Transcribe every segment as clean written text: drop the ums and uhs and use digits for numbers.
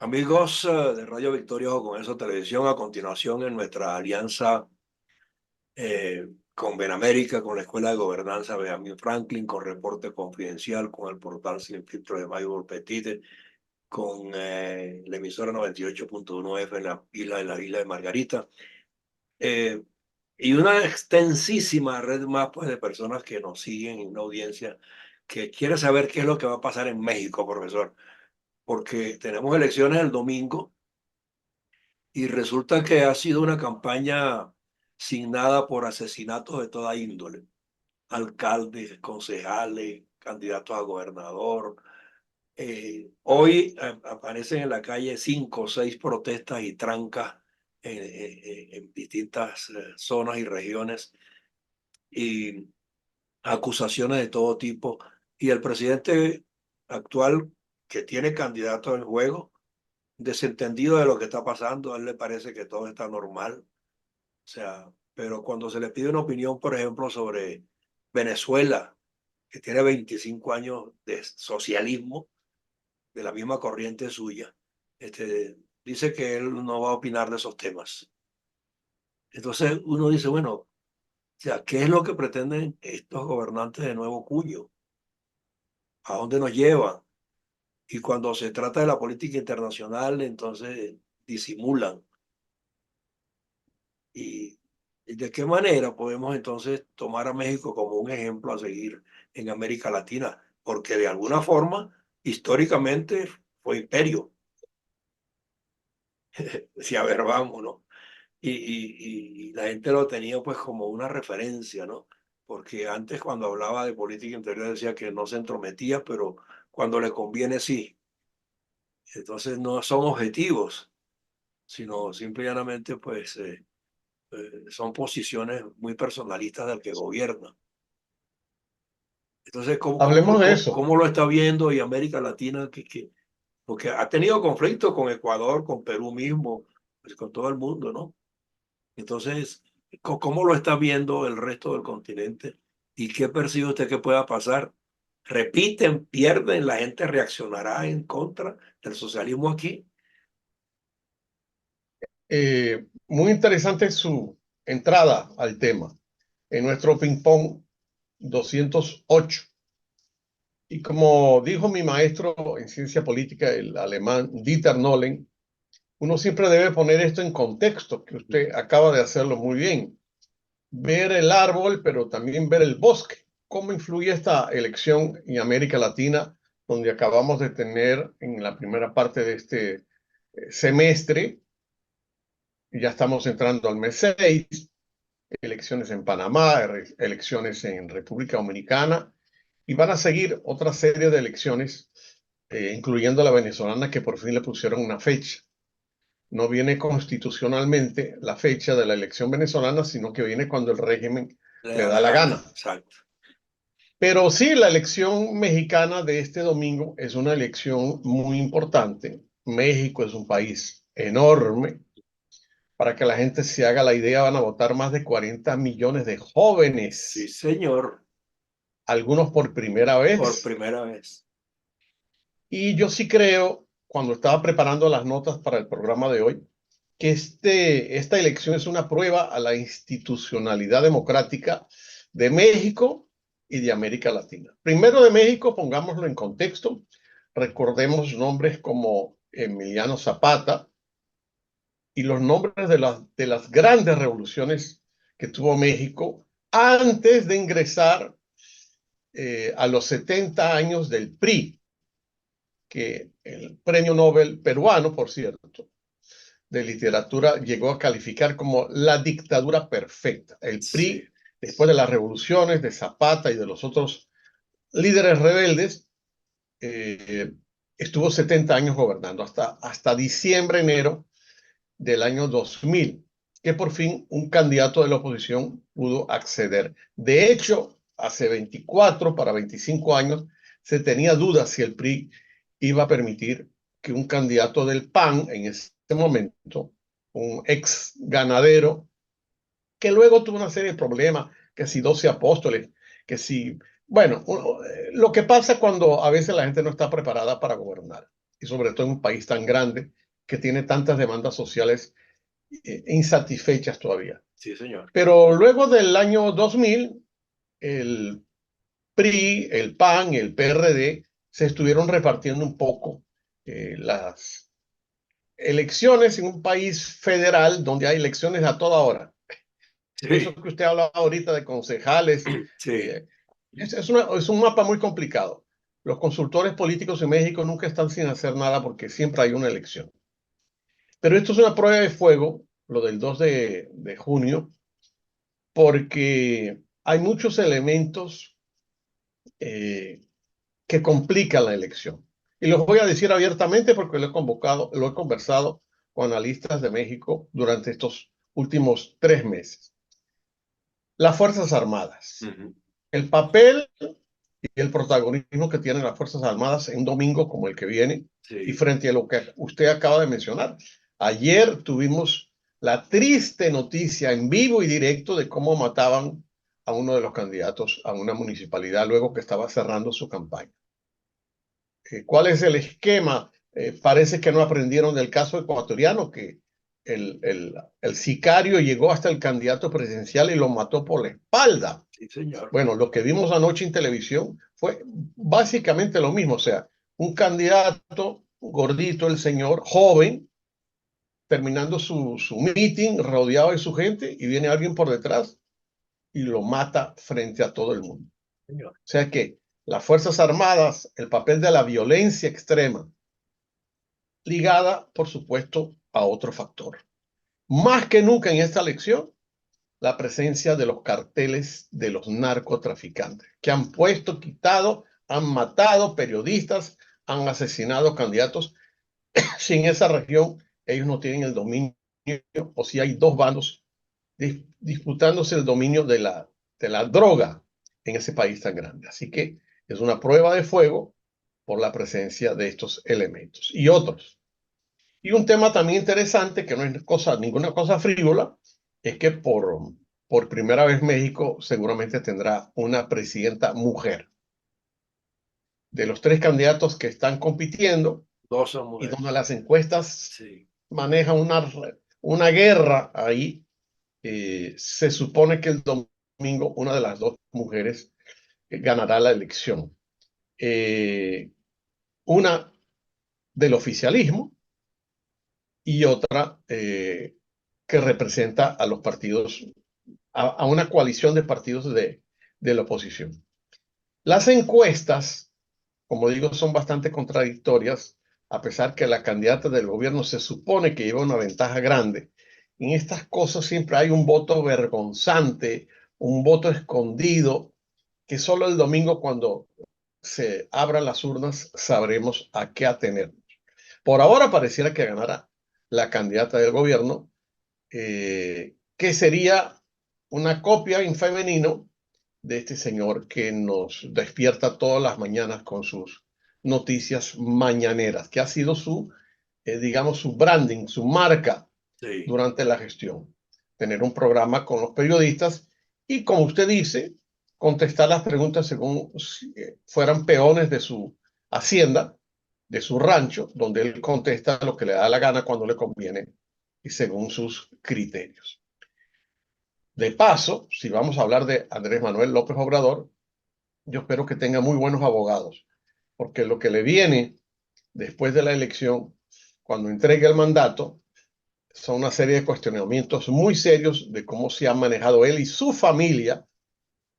Amigos de Radio Victoria o con eso Televisión, a continuación en nuestra alianza con Benamérica, con la Escuela de Gobernanza Benjamin Franklin, con Reporte Confidencial, con el portal Sin Filtro de Mayo Petite, con la emisora 98.1 F en la isla de Margarita, eh, y una extensísima red más pues, de personas que nos siguen en una audiencia que quiere saber qué es lo que va a pasar en México, profesor, porque tenemos elecciones el domingo. Y resulta que ha sido una campaña signada por asesinatos de toda índole, alcaldes, concejales, candidatos a gobernador. Hoy aparecen en la calle 5 o 6 protestas y trancas en distintas zonas y regiones y acusaciones de todo tipo. Y el presidente actual, que tiene candidatos en juego, desentendido de lo que está pasando, a él le parece que todo está normal. O sea, pero cuando se le pide una opinión, por ejemplo, sobre Venezuela, que tiene 25 años de socialismo, de la misma corriente suya, dice que él no va a opinar de esos temas. Entonces uno dice, bueno, o sea, ¿qué es lo que pretenden estos gobernantes de Nuevo Cuyo? ¿A dónde nos llevan? Y cuando se trata de la política internacional, entonces disimulan. ¿Y de qué manera podemos entonces tomar a México como un ejemplo a seguir en América Latina? Porque de alguna forma, históricamente, fue imperio, si a ver, vamos, ¿no? Y la gente lo tenía pues como una referencia, ¿no? Porque antes cuando hablaba de política interior decía que no se entrometía, pero cuando le conviene sí. Entonces no son objetivos, sino simple y llanamente pues son posiciones muy personalistas del que gobierna. Entonces, Hablemos de eso. cómo lo está viendo y América Latina? Porque ha tenido conflictos con Ecuador, con Perú mismo, pues, con todo el mundo, ¿no? Entonces, ¿cómo lo está viendo el resto del continente? ¿Y qué percibe usted que pueda pasar? ¿Repiten, pierden, la gente reaccionará en contra del socialismo aquí? Muy interesante su entrada al tema en nuestro ping-pong 208. Y como dijo mi maestro en ciencia política, el alemán Dieter Nolen, uno siempre debe poner esto en contexto, que usted acaba de hacerlo muy bien. Ver el árbol, pero también ver el bosque. ¿Cómo influye esta elección en América Latina, donde acabamos de tener en la primera parte de este semestre? Ya estamos entrando al mes 6, elecciones en Panamá, elecciones en República Dominicana, y van a seguir otra serie de elecciones, incluyendo la venezolana, que por fin le pusieron una fecha. No viene constitucionalmente la fecha de la elección venezolana, sino que viene cuando el régimen Le le da da la la gana, gana. exacto. Pero sí, la elección mexicana de este domingo es una elección muy importante. México es un país enorme. Para que la gente se haga la idea, van a votar más de 40 millones de Sí, jóvenes, señor, algunos por primera por vez. primera vez. Y yo sí creo, cuando estaba preparando las notas para el programa de hoy, que esta elección es una prueba a la institucionalidad democrática de México y de América Latina. Primero de México, pongámoslo en contexto, recordemos nombres como Emiliano Zapata y los nombres de las grandes revoluciones que tuvo México antes de ingresar a los 70 años del PRI, que el premio Nobel peruano, por cierto, de literatura llegó a calificar como la dictadura perfecta. El Sí, PRI, después de las revoluciones de Zapata y de los otros líderes rebeldes, eh, estuvo 70 años gobernando, hasta diciembre, enero del año 2000, que por fin un candidato de la oposición pudo acceder. De hecho, hace 24 para 25 años se tenía dudas si el PRI iba a permitir que un candidato del PAN en ese momento, un ex ganadero, que luego tuvo una serie de problemas, que si 12 apóstoles, que si, bueno, lo que pasa cuando a veces la gente no está preparada para gobernar. y sobre todo en un país tan grande que tiene tantas demandas sociales insatisfechas todavía. Sí, señor. Pero luego del año 2000, el PRI, el PAN, el PRD se estuvieron repartiendo un poco las elecciones en un país federal donde hay elecciones a toda hora. Por eso Sí, que usted habla ahorita de concejales. sí, Es un mapa muy complicado. Los consultores políticos en México nunca están sin hacer nada porque siempre hay una elección. Pero esto es una prueba de fuego, lo del 2 de junio, porque hay muchos elementos que complican la elección. Y los voy a decir abiertamente porque lo he conversado con analistas de México durante estos últimos 3 meses. Las Fuerzas Armadas. ujú, El papel y el protagonismo que tienen las Fuerzas Armadas en un domingo como el que viene y sí, frente a lo que usted acaba de mencionar. Ayer tuvimos la triste noticia en vivo y directo de cómo mataban a uno de los candidatos a una municipalidad luego que estaba cerrando su campaña. ¿Cuál es el esquema? Parece que no aprendieron del caso ecuatoriano, que el sicario llegó hasta el candidato presidencial y lo mató por la espalda. sí, señor. Bueno, lo que vimos anoche en televisión fue básicamente lo mismo, o sea, un candidato gordito, el señor, joven, terminando su meeting, rodeado de su gente, y viene alguien por detrás y lo mata frente a todo el mundo. Señor. O sea que las Fuerzas Armadas, el papel de la violencia extrema, ligada, por supuesto, a otro factor. Más que nunca en esta elección, la presencia de los carteles de los narcotraficantes, que han puesto, quitado, han matado periodistas, han asesinado candidatos. Si en esa región ellos no tienen el dominio, o si hay dos bandos disputándose el dominio de la droga en ese país tan grande. Así que es una prueba de fuego por la presencia de estos elementos y otros. Y un tema también interesante, que no es ninguna cosa frívola, es que por primera vez México seguramente tendrá una presidenta mujer. De los 3 candidatos que están compitiendo Dos son y mujeres. donde las encuestas Sí, manejan una guerra ahí, se supone que el domingo una de las dos mujeres ganará la elección. Una del oficialismo y otra que representa a los partidos, a una coalición de partidos de la oposición. Las encuestas, como digo, son bastante contradictorias, a pesar que la candidata del gobierno se supone que lleva una ventaja grande. En estas cosas siempre hay un voto vergonzante, un voto escondido, que solo el domingo cuando se abran las urnas sabremos a qué atenernos. Por ahora pareciera que ganará la candidata del gobierno, que sería una copia en femenino de este señor que nos despierta todas las mañanas con sus noticias mañaneras, que ha sido digamos, su branding, su marca sí, durante la gestión. Tener un programa con los periodistas y, como usted dice, contestar las preguntas según si fueran peones de su hacienda, de su rancho, donde él contesta lo que le da la gana cuando le conviene y según sus criterios. De paso, si vamos a hablar de Andrés Manuel López Obrador, yo espero que tenga muy buenos abogados, porque lo que le viene después de la elección, cuando entregue el mandato, son una serie de cuestionamientos muy serios de cómo se ha manejado él y su familia,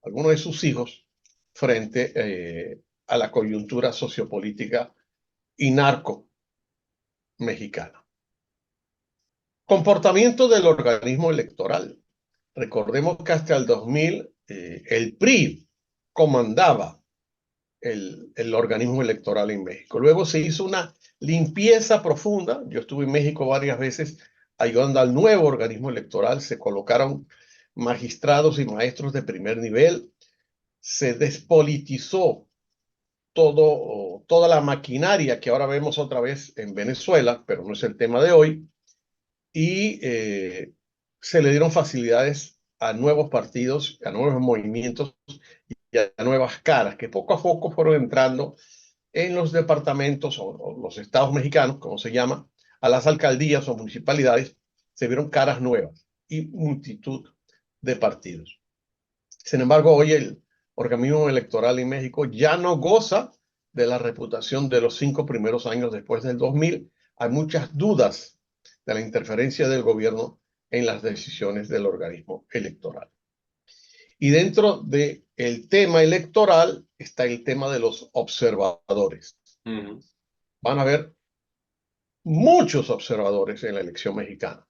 algunos de sus hijos, frente a la coyuntura sociopolítica y narco mexicana. Comportamiento del organismo electoral. Recordemos que hasta el 2000 el PRI comandaba el organismo electoral en México. Luego se hizo una limpieza profunda. Yo estuve en México varias veces ayudando al nuevo organismo electoral. Se colocaron magistrados y maestros de primer nivel. Se despolitizó toda la maquinaria que ahora vemos otra vez en Venezuela, pero no es el tema de hoy. Y se le dieron facilidades a nuevos partidos, a nuevos movimientos y a nuevas caras que poco a poco fueron entrando en los departamentos o los estados mexicanos, como se llama, a las alcaldías o municipalidades, se vieron caras nuevas y multitud de partidos. Sin embargo, hoy el organismo electoral en México ya no goza de la reputación de los 5 primeros años después del 2000. Hay muchas dudas de la interferencia del gobierno en las decisiones del organismo electoral. Y dentro del tema electoral está el tema de los observadores. Van a haber muchos observadores en la elección mexicana.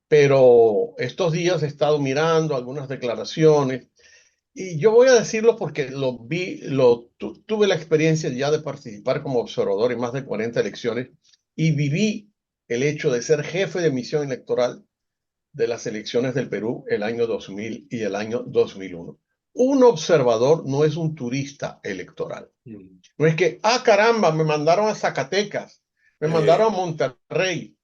Pero estos días he estado mirando algunas declaraciones y yo voy a decirlo porque lo vi, tuve la experiencia ya de participar como observador en más de 40 elecciones y viví el hecho de ser jefe de misión electoral de las elecciones del Perú el año 2000 y el año 2001. Un observador no es un turista electoral. No es que, caramba, me mandaron a Zacatecas, me mandaron a Monterrey,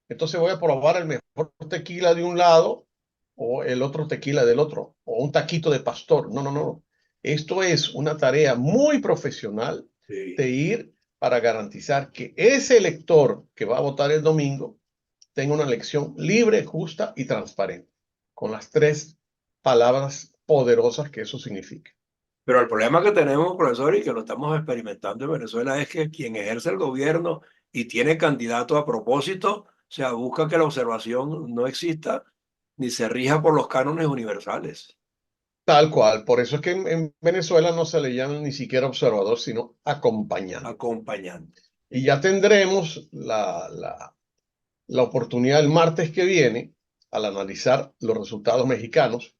entonces voy a probar el mejor tequila de un lado o el otro tequila del otro, o un taquito de pastor. No, no, no. Esto es una tarea muy profesional de ir para garantizar que ese elector que va a votar el domingo tenga una elección libre, justa y transparente, con las 3 palabras poderosas que eso significa. Pero el problema que tenemos, profesor, y que lo estamos experimentando en Venezuela, es que quien ejerce el gobierno y tiene candidato a propósito, o sea, busca que la observación no exista ni se rija por los cánones universales. Tal cual. Por eso es que en Venezuela no se le llama ni siquiera observador, sino acompañante. Acompañante. Y ya tendremos la oportunidad el martes que viene, al analizar los resultados mexicanos,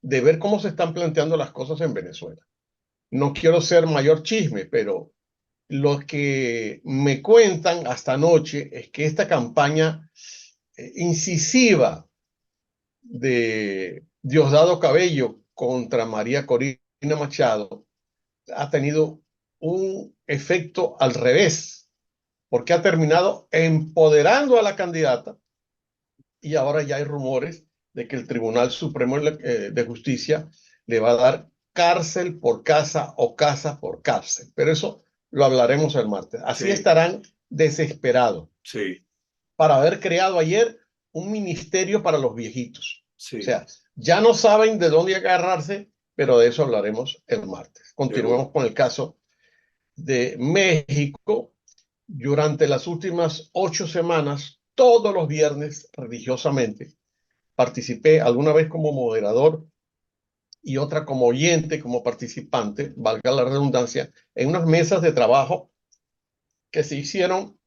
de ver cómo se están planteando las cosas en Venezuela. No quiero ser mayor chisme, pero lo que me cuentan hasta anoche es que esta campaña incisiva de Diosdado Cabello contra María Corina Machado ha tenido un efecto al revés, porque ha terminado empoderando a la candidata y ahora ya hay rumores de que el Tribunal Supremo de Justicia le va a dar cárcel por casa o casa por cárcel. Pero eso lo hablaremos el martes. Así estarán desesperados para haber creado ayer un ministerio para los viejitos. O sea, ya no saben de dónde agarrarse, pero de eso hablaremos el martes. Continuemos con el caso de México. Durante las últimas 8 semanas, todos los viernes, religiosamente, participé alguna vez como moderador y otra como oyente, como participante, valga la redundancia, en unas mesas de trabajo que se hicieron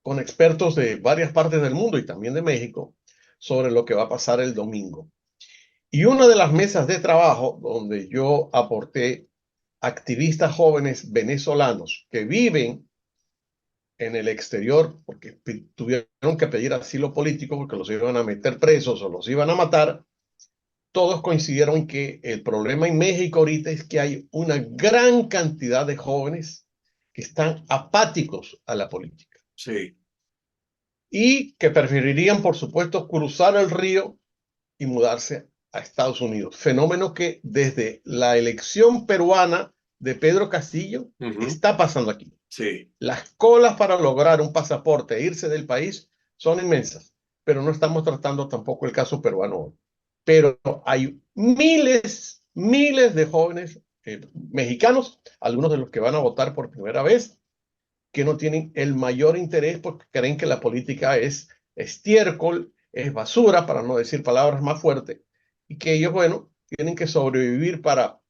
con expertos de varias partes del mundo y también de México sobre lo que va a pasar el domingo. Y una de las mesas de trabajo donde yo aporté activistas jóvenes venezolanos que viven en el exterior porque tuvieron que pedir asilo político porque los iban a meter presos o los iban a matar, todos coincidieron en que el problema en México ahorita es que hay una gran cantidad de jóvenes que están apáticos a la política. Y que preferirían, por supuesto, cruzar el río y mudarse a Estados Unidos. Fenómeno que desde la elección peruana de Pedro Castillo está pasando aquí. Las colas para lograr un pasaporte e irse del país son inmensas, pero no estamos tratando tampoco el caso peruano. Pero hay miles de jóvenes mexicanos, algunos de los que van a votar por primera vez, que no tienen el mayor interés porque creen que la política es estiércol, es basura, para no decir palabras más fuertes, y que ellos, bueno, tienen que sobrevivir para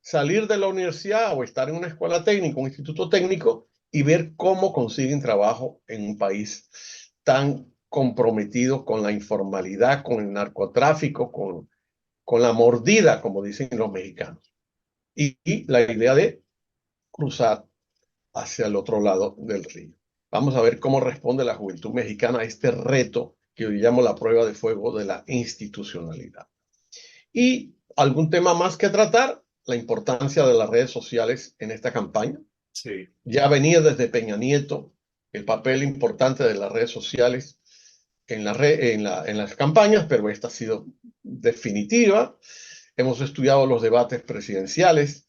salir de la universidad o estar en una escuela técnica, un instituto técnico, y ver cómo consiguen trabajo en un país tan comprometido con la informalidad, con el narcotráfico, con la mordida, como dicen los mexicanos. Y la idea de cruzar hacia el otro lado del río. Vamos a ver cómo responde la juventud mexicana a este reto que yo llamo la prueba de fuego de la institucionalidad. Y algún tema más que tratar, la importancia de las redes sociales en esta campaña. Ya venía desde Peña Nieto el papel importante de las redes sociales en las campañas, pero esta ha sido definitiva. Hemos estudiado los debates presidenciales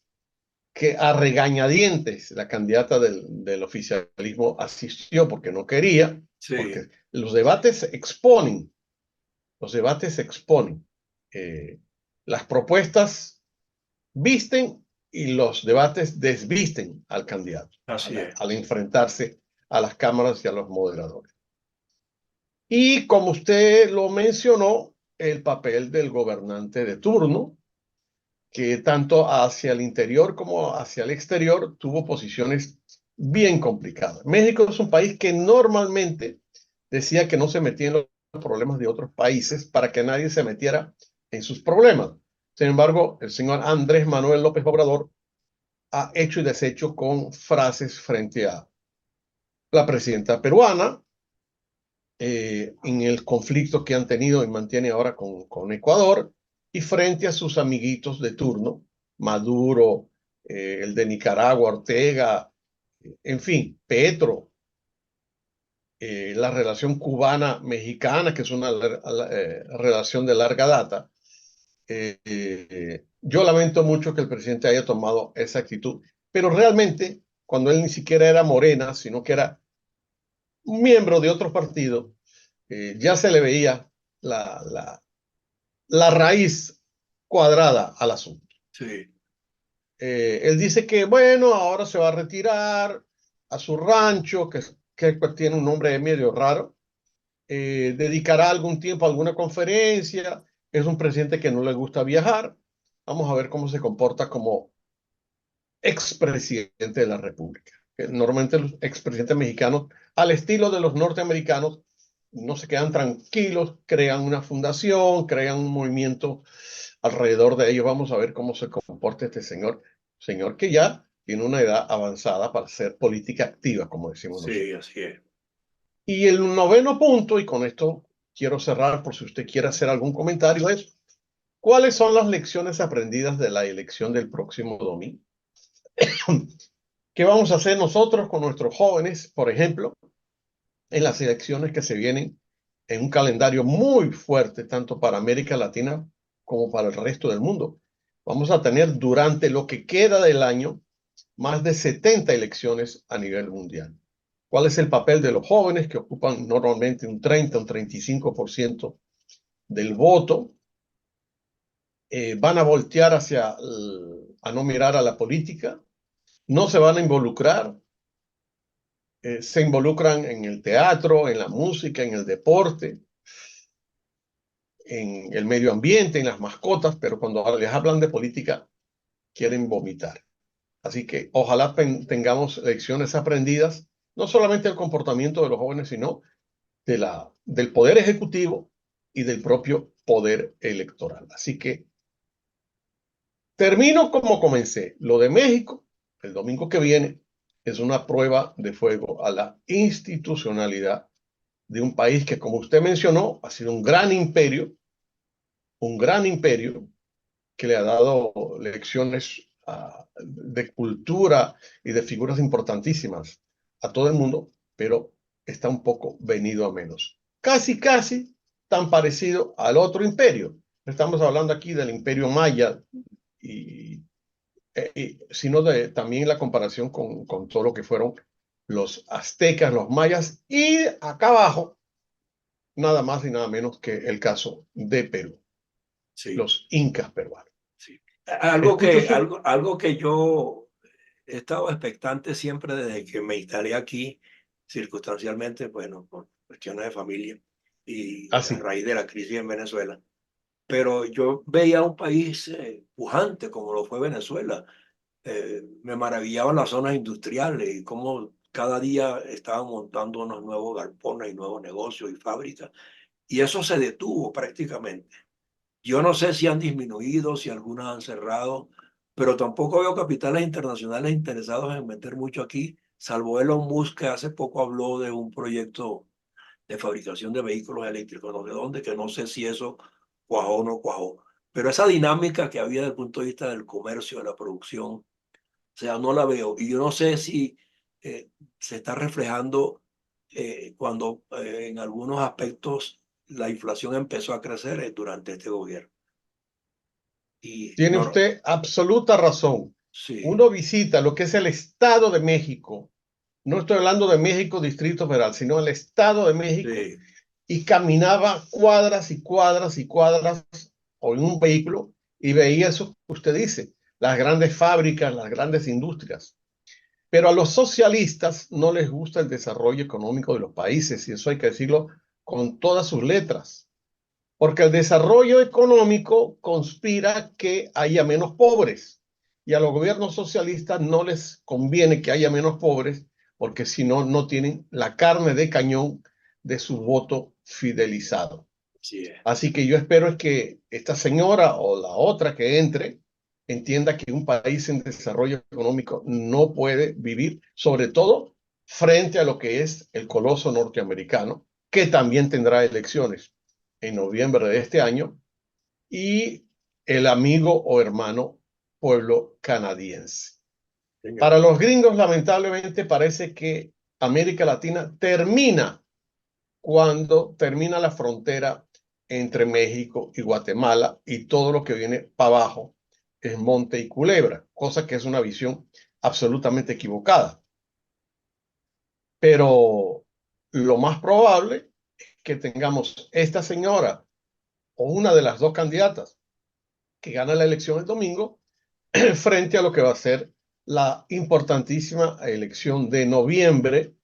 que a regañadientes la candidata del oficialismo asistió porque no quería, Sí, porque los debates exponen, eh, las propuestas visten y los debates desvisten al candidato así es. al enfrentarse a las cámaras y a los moderadores. Y como usted lo mencionó, el papel del gobernante de turno, que tanto hacia el interior como hacia el exterior tuvo posiciones bien complicadas. México es un país que normalmente decía que no se metía en los problemas de otros países para que nadie se metiera en sus problemas. Sin embargo, el señor Andrés Manuel López Obrador ha hecho y deshecho con frases frente a la presidenta peruana, en el conflicto que han tenido y mantiene ahora con Ecuador, y frente a sus amiguitos de turno, Maduro, el de Nicaragua, Ortega, en fin, Petro, la relación cubana-mexicana, que es una relación de larga data. Yo lamento mucho que el presidente haya tomado esa actitud, pero realmente, cuando él ni siquiera era Morena, sino que era un miembro de otro partido, ya se le veía la, la, la raíz cuadrada al asunto. Sí, Él dice que, bueno, ahora se va a retirar a su rancho, que tiene un nombre medio raro, dedicará algún tiempo a alguna conferencia, es un presidente que no le gusta viajar, vamos a ver cómo se comporta como expresidente de la República. Normalmente los expresidentes mexicanos, al estilo de los norteamericanos, no se quedan tranquilos, crean una fundación, crean un movimiento alrededor de ellos. Vamos a ver cómo se comporta este señor que ya tiene una edad avanzada para hacer política activa, como decimos sí, nosotros. así es. Y el noveno punto, y con esto quiero cerrar por si usted quiere hacer algún comentario, es ¿cuáles son las lecciones aprendidas de la elección del próximo domingo? ¿Qué vamos a hacer nosotros con nuestros jóvenes, por ejemplo, en las elecciones que se vienen en un calendario muy fuerte, tanto para América Latina como para el resto del mundo? Vamos a tener durante lo que queda del año más de 70 elecciones a nivel mundial. ¿Cuál es el papel de los jóvenes que ocupan normalmente un 30, un 35% del voto? Van a voltear a no mirar a la política, no se van a involucrar, se involucran en el teatro, en la música, en el deporte, en el medio ambiente, en las mascotas, pero cuando les hablan de política quieren vomitar. Así que ojalá tengamos lecciones aprendidas, no solamente del comportamiento de los jóvenes, sino del poder ejecutivo y del propio poder electoral. Así que termino como comencé. Lo de México, el domingo que viene, es una prueba de fuego a la institucionalidad de un país que, como usted mencionó, ha sido un gran imperio que le ha dado lecciones de cultura y de figuras importantísimas a todo el mundo, pero está un poco venido a menos. Casi, casi tan parecido al otro imperio. Estamos hablando aquí del imperio maya, y, sino también la comparación con todo lo que fueron los aztecas, los mayas, y acá abajo, nada más y nada menos que el caso de Perú, Sí, los incas peruanos. sí. Escucho usted. Algo que yo he estado expectante siempre desde que me instalé aquí, circunstancialmente, bueno, por cuestiones de familia y a Así. raíz de la crisis en Venezuela. Pero yo veía un país pujante como lo fue Venezuela. Me maravillaban las zonas industriales y cómo cada día estaban montando unos nuevos galpones y nuevos negocios y fábricas. Y eso se detuvo prácticamente. Yo no sé si han disminuido, si algunas han cerrado, pero tampoco veo capitales internacionales interesados en meter mucho aquí, salvo Elon Musk, que hace poco habló de un proyecto de fabricación de vehículos eléctricos, no sé dónde, que no sé si eso cuajó o no cuajó. Pero esa dinámica que había desde el punto de vista del comercio, de la producción, o sea, no la veo. Y yo no sé si eh, se está reflejando cuando en algunos aspectos la inflación empezó a crecer durante este gobierno. Y Tiene no, usted absoluta razón. Sí, uno visita lo que es el Estado de México, no estoy hablando de México Distrito Federal, sino el Estado de México, sí, y caminaba cuadras y cuadras y cuadras o en un vehículo y veía eso que usted dice, las grandes fábricas, las grandes industrias. Pero a los socialistas no les gusta el desarrollo económico de los países, y eso hay que decirlo con todas sus letras, porque el desarrollo económico conspira que haya menos pobres, y a los gobiernos socialistas no les conviene que haya menos pobres, porque si no, no tienen la carne de cañón de su voto fidelizado. sí es. Así que yo espero es que esta señora o la otra que entre entienda que un país en desarrollo económico no puede vivir, sobre todo frente a lo que es el coloso norteamericano, que también tendrá elecciones en noviembre de este año, y el amigo o hermano pueblo canadiense. Señor. Para los gringos, lamentablemente, parece que América Latina termina cuando termina la frontera entre México y Guatemala, y todo lo que viene para abajo es monte y culebra, cosa que es una visión absolutamente equivocada. Pero lo más probable es que tengamos esta señora o una de las dos candidatas que gana la elección el domingo frente a lo que va a ser la importantísima elección de noviembre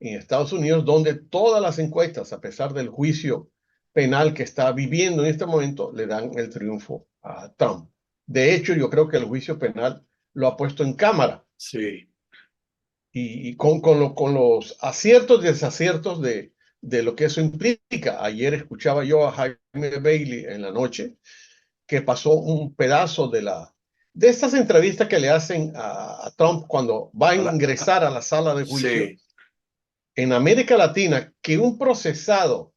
en Estados Unidos, donde todas las encuestas, a pesar del juicio penal que está viviendo en este momento, le dan el triunfo a Trump. De hecho, yo creo que el juicio penal lo ha puesto en cámara, Sí, y con los aciertos y desaciertos de lo que eso implica. Ayer escuchaba yo a Jaime Bailey en la noche, que pasó un pedazo de estas entrevistas que le hacen a Trump cuando va a a la- ingresar a la sala de juicio. sí, En América Latina, que un procesado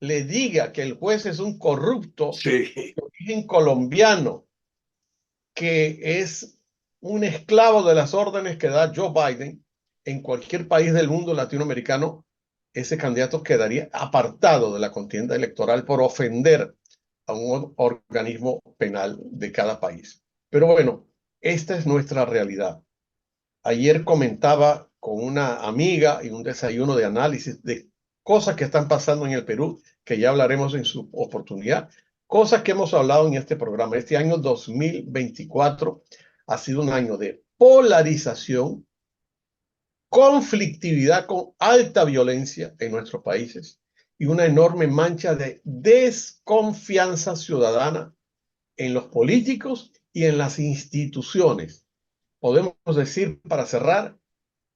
le diga que el juez es un corrupto sí, de origen colombiano, que es un esclavo de las órdenes que da Joe Biden, en cualquier país del mundo latinoamericano, ese candidato quedaría apartado de la contienda electoral por ofender a un organismo penal de cada país. Pero bueno, esta es nuestra realidad. Ayer comentaba con una amiga en un desayuno de análisis de cosas que están pasando en el Perú, que ya hablaremos en su oportunidad, cosas que hemos hablado en este programa. Este año 2024 ha sido un año de polarización, conflictividad con alta violencia en nuestros países y una enorme mancha de desconfianza ciudadana en los políticos y en las instituciones. Podemos decir, para cerrar,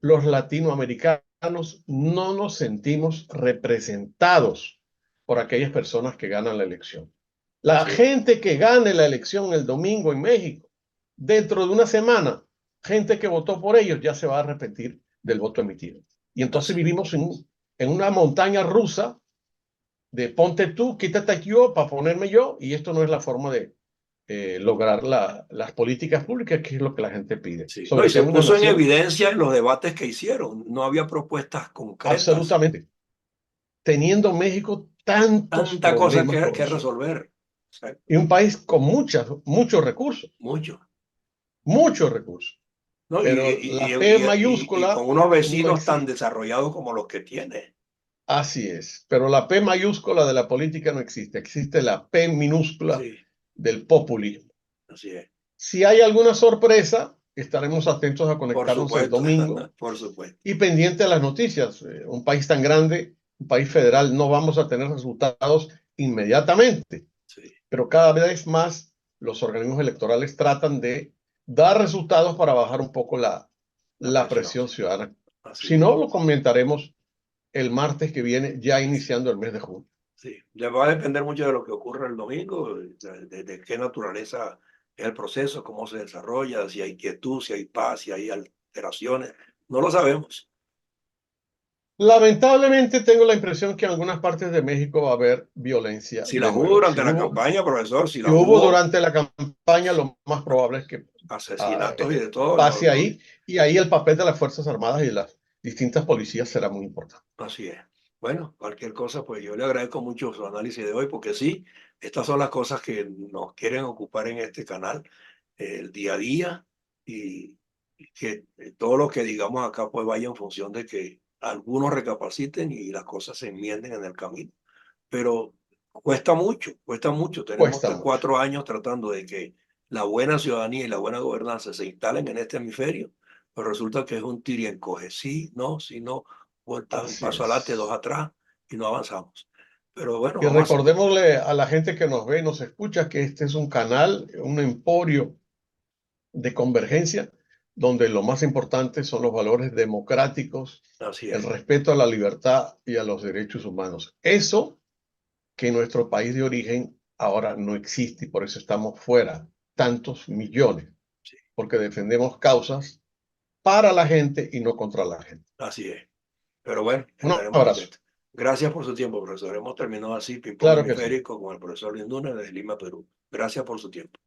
los latinoamericanos no nos sentimos representados por aquellas personas que ganan la elección. La así es. gente que gane la elección el domingo en México, dentro de una semana, gente que votó por ellos ya se va a arrepentir del voto emitido. Y entonces Así, vivimos en una montaña rusa de ponte tú, quítate yo para ponerme yo, y esto no es la forma de lograr las políticas públicas, que es lo que la gente pide, sí. No, y sobre se todo en una puso en nación. evidencia en los debates que hicieron. No había propuestas concretas, Absolutamente. Teniendo México tantos tanta cosa problemas con que eso. resolver. O sea, Y un país con mucho. muchos recursos. ¿No? Pero la P Y mayúscula con unos no vecinos tan existe. desarrollados como los que tiene. Así es. Pero la P mayúscula de la política no existe. Existe la P minúscula Sí, del populismo. así es. Si hay alguna sorpresa, estaremos atentos a Por conectarnos el supuesto, domingo por supuesto. y pendiente de las noticias. Un país tan grande, un país federal, no vamos a tener resultados inmediatamente, Sí, pero cada vez más los organismos electorales tratan de dar resultados para bajar un poco la la presión. presión ciudadana. Así Si es. no, lo comentaremos el martes que viene, ya iniciando el mes de junio. Sí, le va a depender mucho de lo que ocurra el domingo, de qué naturaleza es el proceso, cómo se desarrolla, si hay quietud, si hay paz, si hay alteraciones. No lo sabemos. Lamentablemente tengo la impresión que en algunas partes de México va a haber violencia Si de las hubo nuevo. durante la campaña, profesor, si Si las hubo hubo, durante la campaña, lo más probable es que asesinatos y de todo, no, pase no, ahí, y ahí el papel de las Fuerzas Armadas y de las distintas policías será muy importante. así es. Bueno, cualquier cosa, pues yo le agradezco mucho su análisis de hoy, porque sí, estas son las cosas que nos quieren ocupar en este canal, el día a día, y que todo lo que digamos acá pues vaya en función de que algunos recapaciten y las cosas se enmienden en el camino. Pero cuesta mucho, cuesta mucho. Tenemos Cuesta mucho. 4 años tratando de que la buena ciudadanía y la buena gobernanza se instalen en este hemisferio, pero resulta que es un tira y encoge. Sí, no, sí, no, vuelta, un Así paso adelante, dos es. atrás y no avanzamos. Pero bueno, Y vamos a seguir. recordémosle a la gente que nos ve y nos escucha que este es un canal, un emporio de convergencia, donde lo más importante son los valores democráticos, Así el es, respeto a la libertad y a los derechos humanos. Eso que en nuestro país de origen ahora no existe y por eso estamos fuera, tantos millones, sí, porque defendemos causas para la gente y no contra la gente. así es. Pero bueno, Un estaremos abrazo. atentos. Gracias por su tiempo, profesor. Hemos terminado así, ping-pong Claro que sí. hemisférico con el profesor Linduna desde Lima, Perú. Gracias por su tiempo.